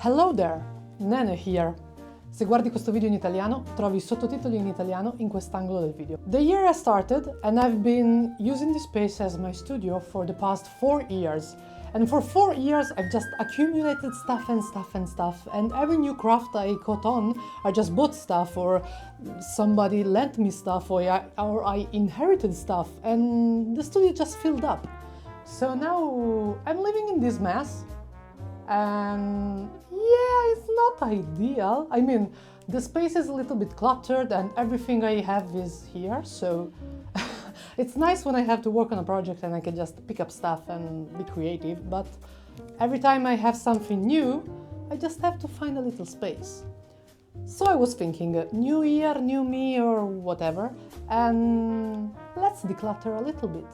Hello there, Nene here. Se guardi questo video in italiano, trovi i sottotitoli in italiano in quest'angolo del video. The year has started and I've been using this space as my studio for the past 4 years. And for 4 years I've just accumulated stuff and every new craft I caught on, I just bought stuff or somebody lent me stuff or I inherited stuff and the studio just filled up. So now I'm living in this mess. And yeah, it's not ideal. I mean, the space is a little bit cluttered and everything I have is here, so it's nice when I have to work on a project and I can just pick up stuff and be creative, but every time I have something new, I just have to find a little space. So I was thinking, new year, new me or whatever, and let's declutter a little bit.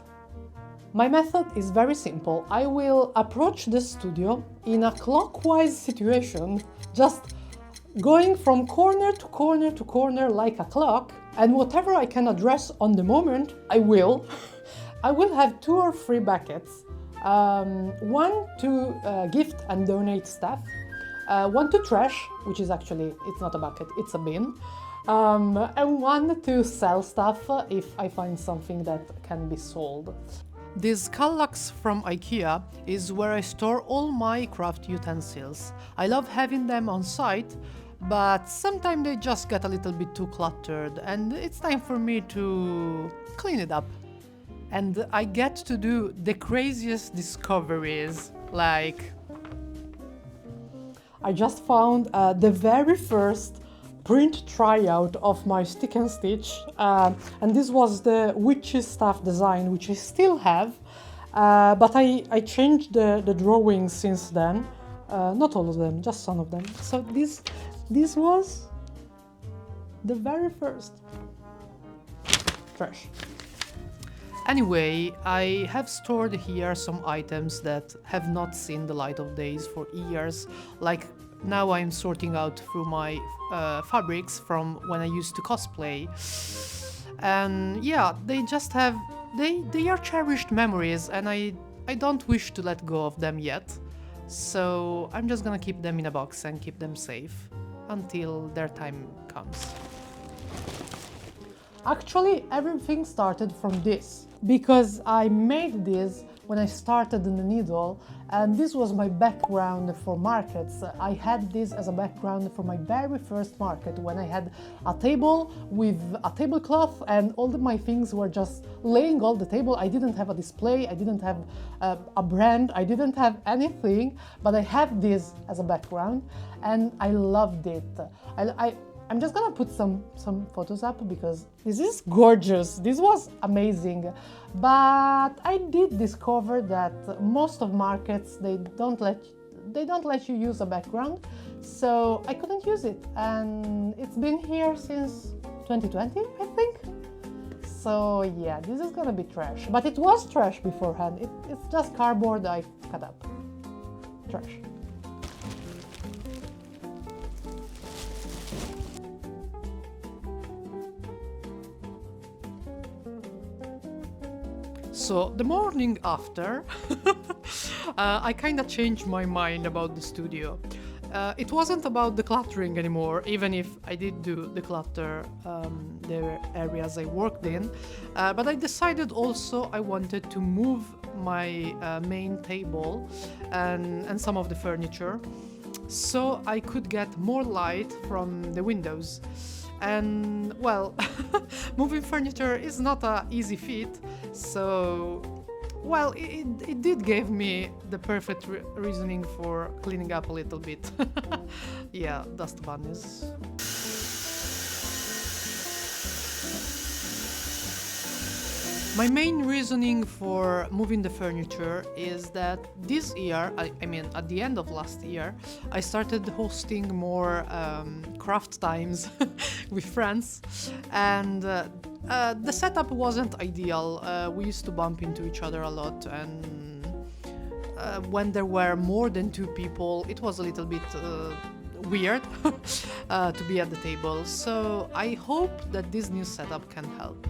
My method is very simple. I will approach the studio in a clockwise situation, just going from corner to corner to corner like a clock, and whatever I can address on the moment, I will. I will have 2 or 3 buckets, one to gift and donate stuff, one to trash, which is actually, it's not a bucket, it's a bin, and one to sell stuff if I find something that can be sold. This Kallax from IKEA is where I store all my craft utensils. I love having them on site, but sometimes they just get a little bit too cluttered and it's time for me to clean it up. And I get to do the craziest discoveries, like I just found the very first print tryout of my stick and stitch, and this was the witch's staff design, which I still have, but I changed the drawings since then, not all of them, just some of them. So this was the very first trash. Anyway, I have stored here some items that have not seen the light of days for years, like now I'm sorting out through my fabrics from when I used to cosplay, and yeah, they just have, they are cherished memories and I don't wish to let go of them yet, so I'm just gonna keep them in a box and keep them safe until their time comes. Actually, everything started from this, because I made this when I started in the needle, and this was my background for markets. I had this as a background for my very first market, when I had a table with a tablecloth and all of my things were just laying on the table. I didn't have a display, I didn't have a brand, I didn't have anything, but I had this as a background and I loved it. I'm just gonna put some photos up because this is gorgeous. This was amazing. But I did discover that most of markets, they don't let you use a background, so I couldn't use it, and it's been here since 2020, I think. So yeah, this is gonna be trash. But it was trash beforehand. It's just cardboard I cut up. Trash. So the morning after, I kinda changed my mind about the studio. It wasn't about decluttering anymore, even if I did do declutter the areas I worked in, but I decided also I wanted to move my main table and some of the furniture so I could get more light from the windows. And well, moving furniture is not an easy feat, so well, it did give me the perfect reasoning for cleaning up a little bit. Yeah, dust bunnies. My main reasoning for moving the furniture is that this year, I mean at the end of last year, I started hosting more craft times with friends, and the setup wasn't ideal. We used to bump into each other a lot, and when there were more than 2 people, it was a little bit weird to be at the table. So I hope that this new setup can help.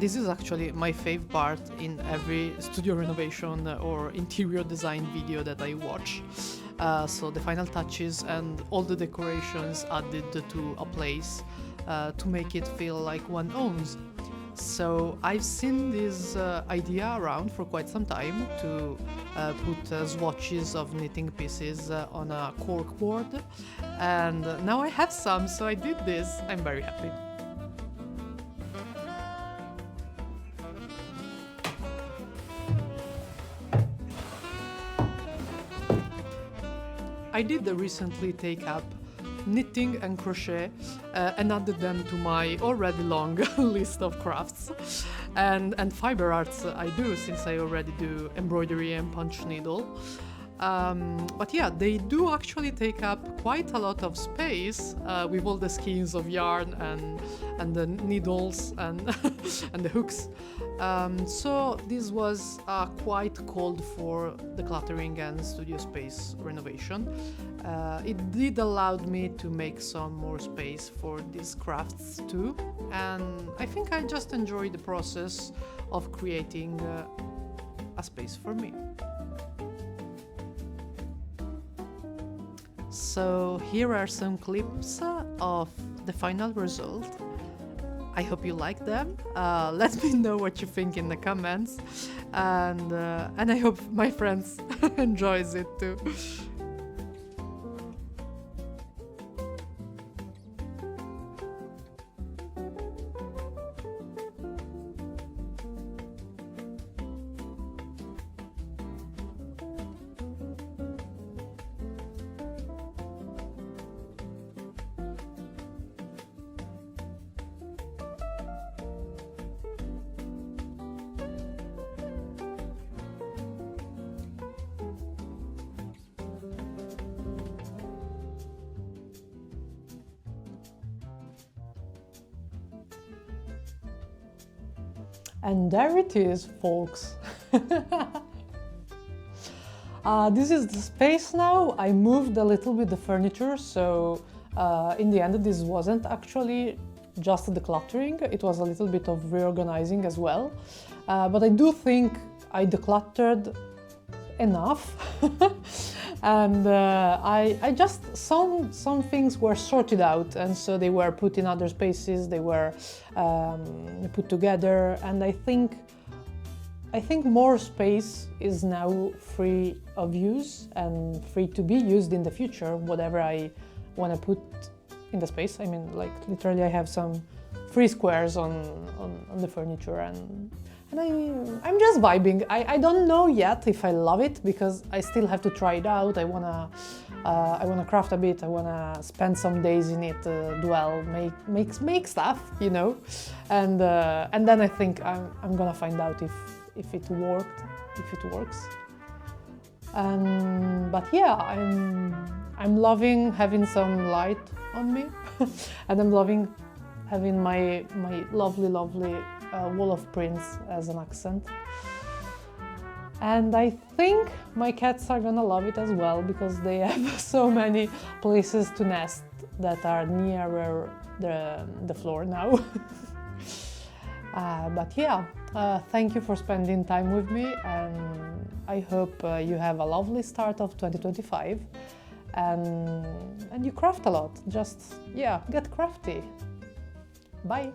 This is actually my fave part in every studio renovation or interior design video that I watch. So the final touches and all the decorations added to a place to make it feel like one owns. So I've seen this idea around for quite some time to put swatches of knitting pieces on a cork board, and now I have some, so I did this. I'm very happy. I did recently take up knitting and crochet and added them to my already long list of crafts. And fiber arts I do, since I already do embroidery and punch needle. But yeah, they do actually take up quite a lot of space with all the skeins of yarn and the needles and, and the hooks. So this was quite cold for decluttering and studio space renovation. It did allow me to make some more space for these crafts too, and I think I just enjoyed the process of creating a space for me. So here are some clips of the final result. I hope you like them. Let me know what you think in the comments, and I hope my friends enjoys it too. And there it is, folks. This is the space now. I moved a little bit the furniture, so in the end this wasn't actually just decluttering, it was a little bit of reorganizing as well. But I do think I decluttered enough. And I just, some things were sorted out, and so they were put in other spaces, they were put together, and I think more space is now free of use and free to be used in the future, whatever I want to put in the space. I mean, like, literally I have some free squares on the furniture, and I'm just vibing. I don't know yet if I love it, because I still have to try it out. I wanna craft a bit. I wanna spend some days in it, dwell, make stuff, you know, and then I think I'm gonna find out if it works. But yeah, I'm loving having some light on me, and I'm loving having my lovely wall of prints as an accent. And I think my cats are gonna love it as well, because they have so many places to nest that are nearer the floor now. But yeah, thank you for spending time with me, and I hope you have a lovely start of 2025, and you craft a lot. Just, yeah, get crafty. Bye!